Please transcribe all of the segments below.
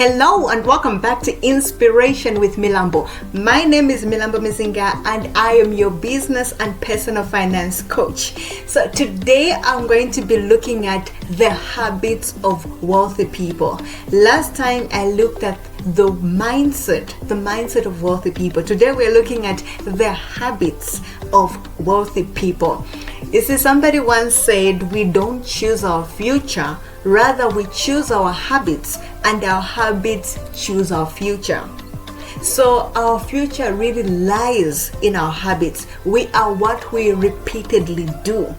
Hello and welcome back to Inspiration with Milambo. My name is Milambo Mizinga and I am your business and personal finance coach. So today I'm going to be looking at the habits of wealthy people. Last time I looked at the mindset of wealthy people. Today we're looking at the habits of wealthy people. You see, somebody once said, we don't choose our future, rather we choose our habits, and our habits choose our future. So our future really lies in our habits. We are what we repeatedly do.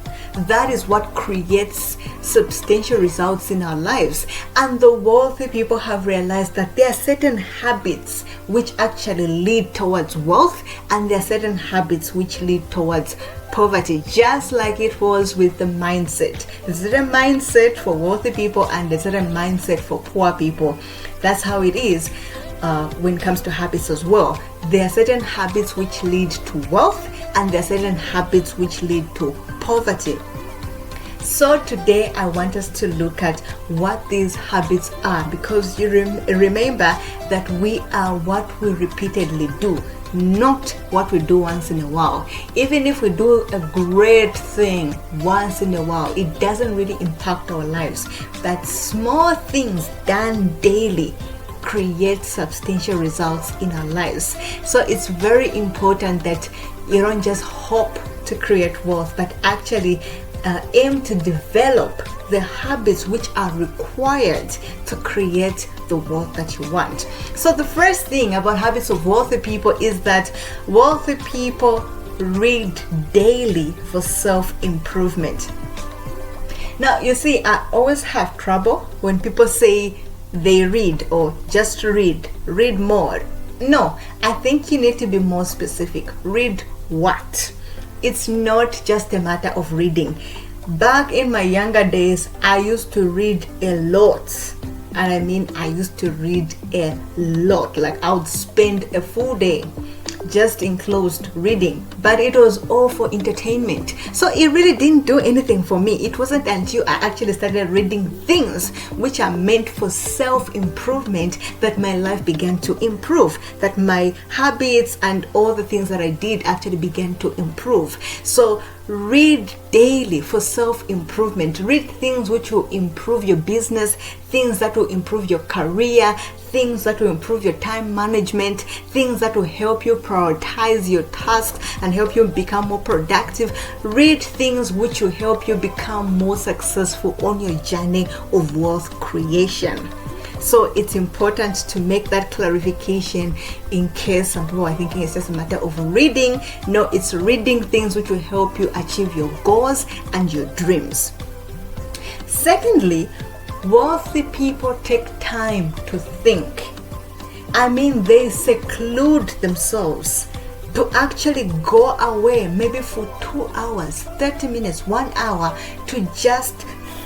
That is what creates substantial results in our lives. And the wealthy people have realized that there are certain habits which actually lead towards wealth, and there are certain habits which lead towards poverty, just like it was with the mindset. There's a mindset for wealthy people and there's a mindset for poor people. That's how it is when it comes to habits as well. There are certain habits which lead to wealth and there are certain habits which lead to poverty. So today I want us to look at what these habits are, because you remember that we are what we repeatedly do, not what we do once in a while. Even if we do a great thing once in a while, it doesn't really impact our lives. But small things done daily create substantial results in our lives. So it's very important that you don't just hope to create wealth, but actually aim to develop the habits which are required to create the wealth that you want. So the first thing about habits of wealthy people is that wealthy people read daily for self-improvement. Now, you see, I always have trouble when people say they read or just read more. No, I think you need to be more specific. Read what? It's not just a matter of reading. Back in my younger days, I used to read a lot. And I mean, I used to read a lot. Like I would spend a full day just enclosed reading, but it was all for entertainment. So it really didn't do anything for me. It wasn't until I actually started reading things which are meant for self-improvement that my life began to improve, that my habits and all the things that I did actually began to improve. So read daily for self-improvement. Read things which will improve your business, things that will improve your career, things that will improve your time management, things that will help you prioritize your tasks and help you become more productive. Read things which will help you become more successful on your journey of wealth creation. So it's important to make that clarification in case some people are thinking it's just a matter of reading. No, it's reading things which will help you achieve your goals and your dreams. Secondly, wealthy people take time to think. I mean, they seclude themselves to actually go away, maybe for 2 hours, 30 minutes, 1 hour, to just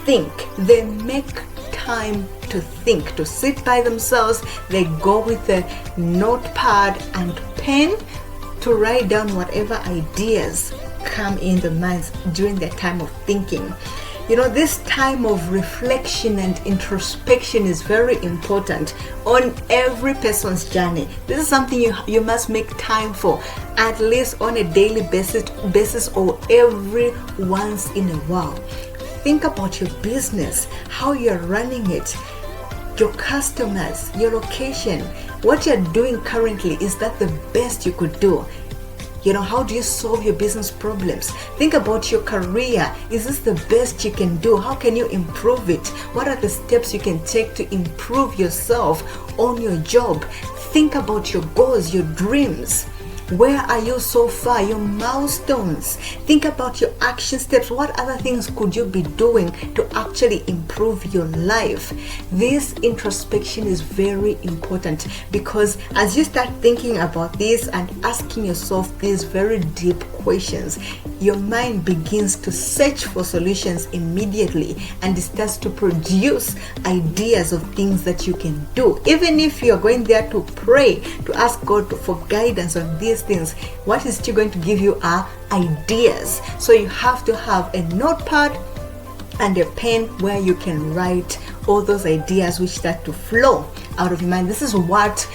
think. They make time to think, to sit by themselves. They go with a notepad and pen to write down whatever ideas come in their minds during their time of thinking. You know, this time of reflection and introspection is very important on every person's journey. This is something you must make time for, at least on a daily basis or every once in a while. Think about your business, how you're running it, your customers, your location, what you're doing currently. Is that the best you could do? You know, how do you solve your business problems? Think about your career. Is this the best you can do? How can you improve it? What are the steps you can take to improve yourself on your job? Think about your goals, your dreams. Where are you so far? Your milestones. Think about your action steps. What other things could you be doing to actually improve your life? This introspection is very important, because as you start thinking about this and asking yourself these very deep questions, your mind begins to search for solutions immediately and it starts to produce ideas of things that you can do. Even if you're going there to pray, to ask God for guidance on these things, what is still going to give you are ideas. So you have to have a notepad and a pen where you can write all those ideas which start to flow out of your mind. This is what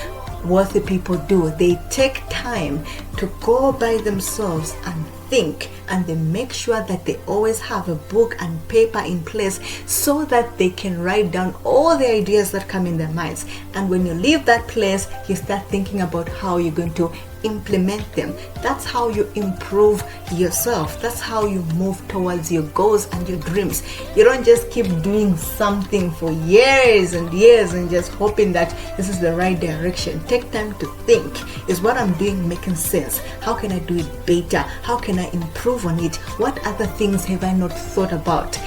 wealthy people do. They take time to go by themselves and think, and they make sure that they always have a book and paper in place so that they can write down all the ideas that come in their minds. And when you leave that place, you start thinking about how you're going to implement them. That's how you improve yourself. That's how you move towards your goals and your dreams. You don't just keep doing something for years and years and just hoping that this is the right direction. Take time to think. Is what I'm doing making sense? How can I do it better? How can I improve on it? What other things have I not thought about?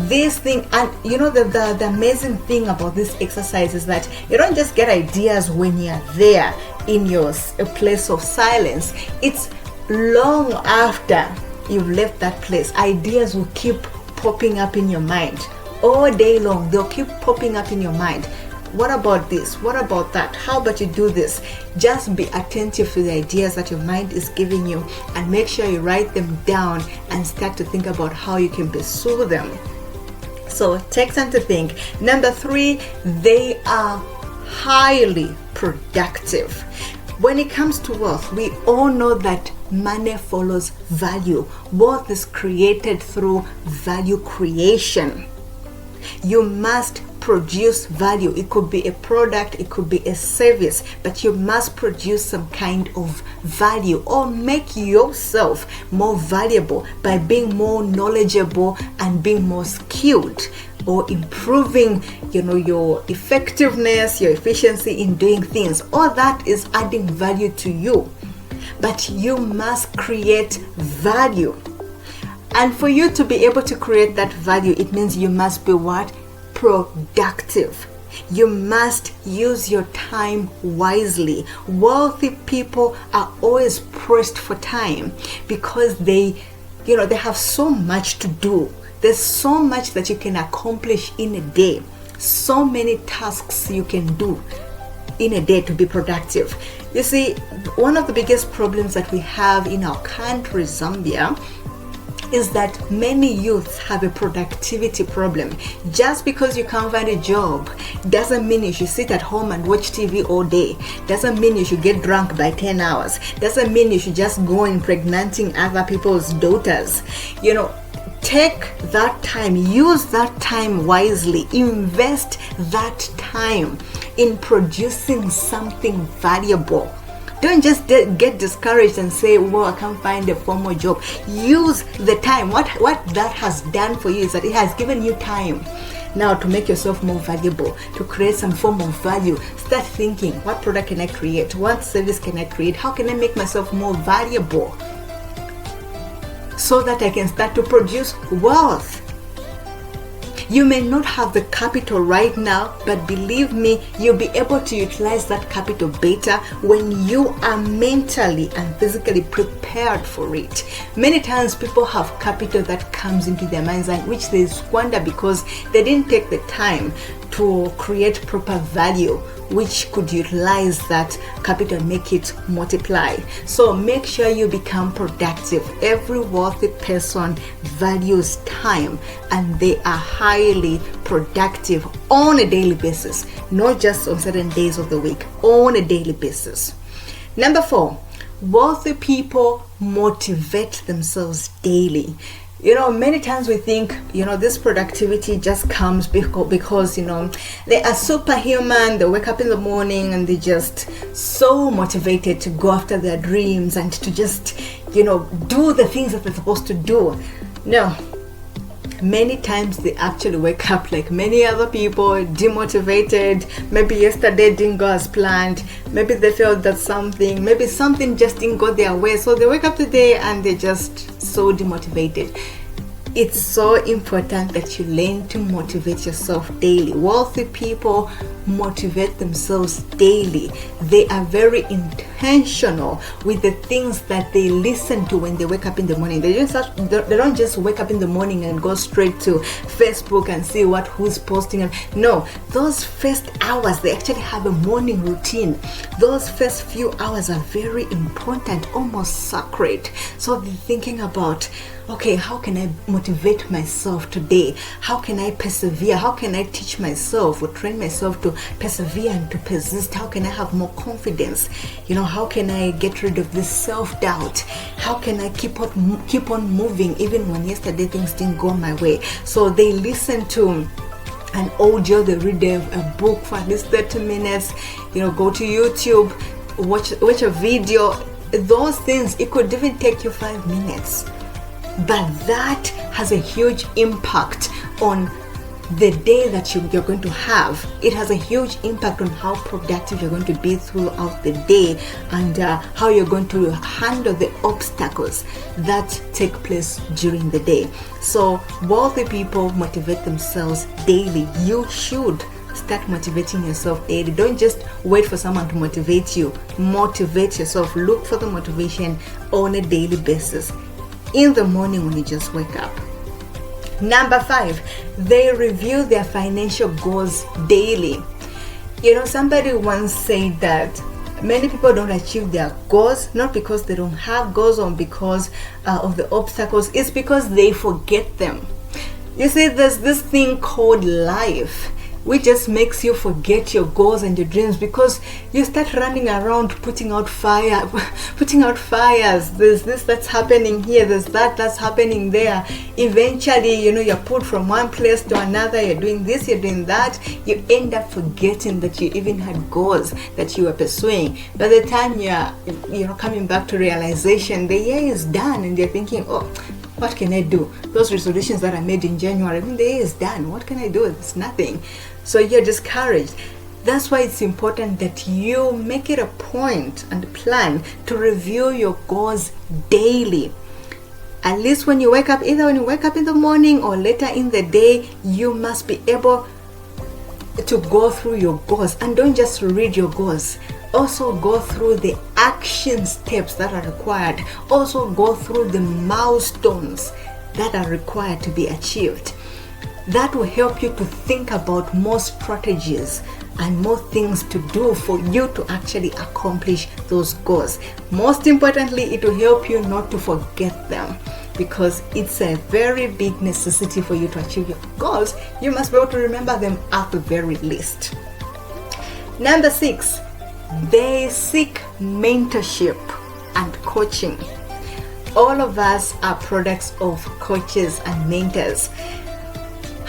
This thing, and the amazing thing about this exercise is that you don't just get ideas when you're there in a place of silence. It's long after you've left that place. Ideas will keep popping up in your mind all day long. They'll keep popping up in your mind. What about this? What about that? How about you do this? Just be attentive to the ideas that your mind is giving you, and make sure you write them down and start to think about how you can pursue them. So take time to think. Number 3, they are highly productive. When it comes to wealth, we all know that money follows value. Wealth is created through value creation. You must produce value. It could be a product, it could be a service, but you must produce some kind of value, or make yourself more valuable by being more knowledgeable and being more skilled, or improving your effectiveness, your efficiency in doing things. All that is adding value to you, but you must create value. And for you to be able to create that value, it means you must be what? Productive. You must use your time wisely. Wealthy people are always pressed for time because they have so much to do. There's so much that you can accomplish in a day. So many tasks you can do in a day to be productive. You see, one of the biggest problems that we have in our country, Zambia, is that many youths have a productivity problem. Just because you can't find a job doesn't mean you should sit at home and watch TV all day. Doesn't mean you should get drunk by 10 hours. Doesn't mean you should just go impregnating other people's daughters. Take that time, use that time wisely, invest that time in producing something valuable. Don't just get discouraged and say, well, I can't find a formal job. Use the time. What that has done for you is that it has given you time now to make yourself more valuable, to create some form of value. Start thinking, what product can I create? What service can I create? How can I make myself more valuable so that I can start to produce wealth? You may not have the capital right now, but believe me, you'll be able to utilize that capital better when you are mentally and physically prepared for it. Many times people have capital that comes into their minds and which they squander because they didn't take the time to create proper value, which could utilize that capital and make it multiply. So make sure you become productive. Every wealthy person values time, and they are highly productive on a daily basis, not just on certain days of the week, on a daily basis. Number 4, wealthy people motivate themselves daily. Many times we think, this productivity just comes because they are superhuman. They wake up in the morning and they're just so motivated to go after their dreams and to just, do the things that they're supposed to do. No. Many times they actually wake up like many other people, demotivated. Maybe yesterday didn't go as planned. Maybe they felt that maybe something just didn't go their way. So they wake up today and they're just so demotivated. It's so important that you learn to motivate yourself daily. Wealthy people motivate themselves daily. They are very intentional with the things that they listen to when they wake up in the morning. They don't just wake up in the morning and go straight to Facebook and see who's posting. No, those first hours, they actually have a morning routine. Those first few hours are very important, almost sacred. So they're thinking about, okay, how can I motivate myself today? How can I persevere? How can I teach myself or train myself to persevere and to persist? How can I have more confidence? How can I get rid of this self-doubt? How can I keep on moving even when yesterday things didn't go my way? So they listen to an audio, they read a book for at least 30 minutes, go to YouTube, watch a video. Those things, it could even take you 5 minutes. But that has a huge impact on the day that you're going to have. It has a huge impact on how productive you're going to be throughout the day, and how you're going to handle the obstacles that take place during the day. So wealthy people motivate themselves daily. You should start motivating yourself daily. Don't just wait for someone to motivate you. Motivate yourself. Look for the motivation on a daily basis in the morning when you just wake up. Number 5, they review their financial goals daily. Somebody once said that many people don't achieve their goals not because they don't have goals or because of the obstacles. It's because they forget them. You see, there's this thing called life, which just makes you forget your goals and your dreams because you start running around putting out fires. There's this that's happening here, there's that's happening there. Eventually, you're put from one place to another, you're doing this, you're doing that. You end up forgetting that you even had goals that you were pursuing. By the time you're coming back to realization, the year is done and you're thinking, oh, what can I do? Those resolutions that I made in January, the year is done. What can I do? It's nothing. So you're discouraged. That's why it's important that you make it a point and plan to review your goals daily. At least when you wake up, either when you wake up in the morning or later in the day, you must be able to go through your goals. And don't just read your goals. Also go through the action steps that are required. Also go through the milestones that are required to be achieved. That will help you to think about more strategies and more things to do for you to actually accomplish those goals. Most importantly, it will help you not to forget them, because it's a very big necessity for you to achieve your goals. You must be able to remember them at the very least. Number 6, they seek mentorship and coaching. All of us are products of coaches and mentors.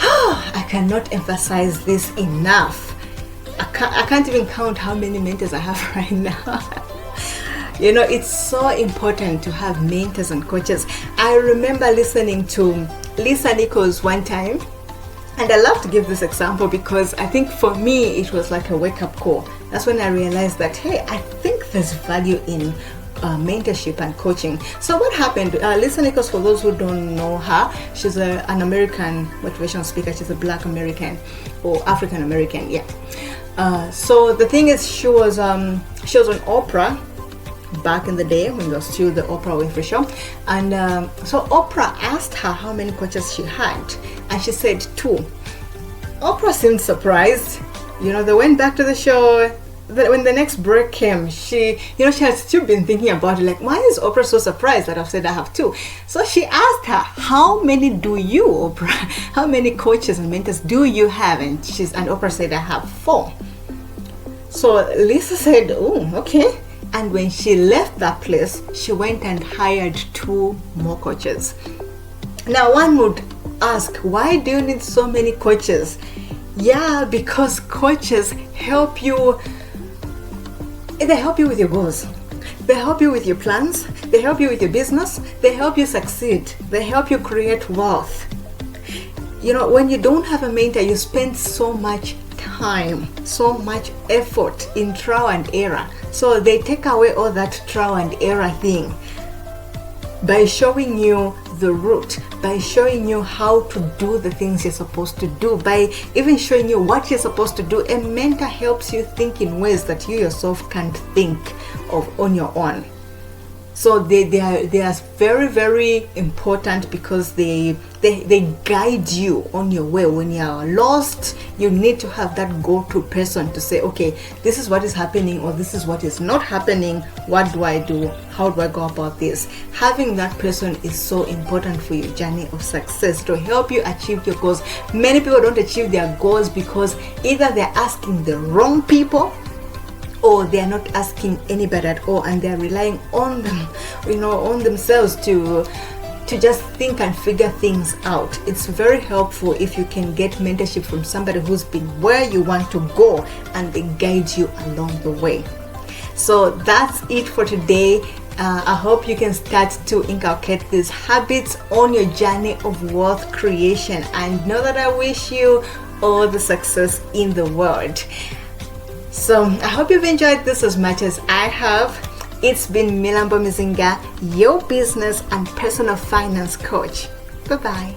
I cannot emphasize this enough. I can't even count how many mentors I have right now. It's so important to have mentors and coaches. I remember listening to Lisa Nichols one time, and I love to give this example because I think for me it was like a wake-up call. That's when I realized that, hey, I think there's value in mentorship and coaching. So what happened? Lisa Nichols, for those who don't know her, she's an American motivational speaker. She's a Black American or African American, so the thing is, she was on Oprah back in the day when it was still the Oprah Winfrey Show, and so Oprah asked her how many coaches she had, and she said 2. Oprah seemed surprised. They went back to the show. When the next break came, she had still been thinking about it, like, why is Oprah so surprised that I've said I have 2? So she asked her, how many do you, Oprah? How many coaches and mentors do you have? And Oprah said, I have 4. So Lisa said, oh, okay. And when she left that place, she went and hired 2 more coaches. Now one would ask, why do you need so many coaches? Yeah, because coaches help you. They help you with your goals. They help you with your plans. They help you with your business. They help you succeed. They help you create wealth. When you don't have a mentor, you spend so much time, so much effort in trial and error. So they take away all that trial and error thing by showing you the route by showing you how to do the things you're supposed to do, by even showing you what you're supposed to do. A mentor helps you think in ways that you yourself can't think of on your own. So they are very, very important because they guide you on your way. When you are lost, you need to have that go-to person to say, okay, this is what is happening, or this is what is not happening. What do I do? How do I go about this? Having that person is so important for your journey of success to help you achieve your goals. Many people don't achieve their goals because either they're asking the wrong people, or they are not asking anybody at all, and they are relying on them, on themselves to just think and figure things out. It's very helpful if you can get mentorship from somebody who's been where you want to go and they guide you along the way. So that's it for today. I hope you can start to inculcate these habits on your journey of wealth creation, and know that I wish you all the success in the world. So I hope you've enjoyed this as much as I have. It's been Milambo Mizinga, your business and personal finance coach. Bye-bye.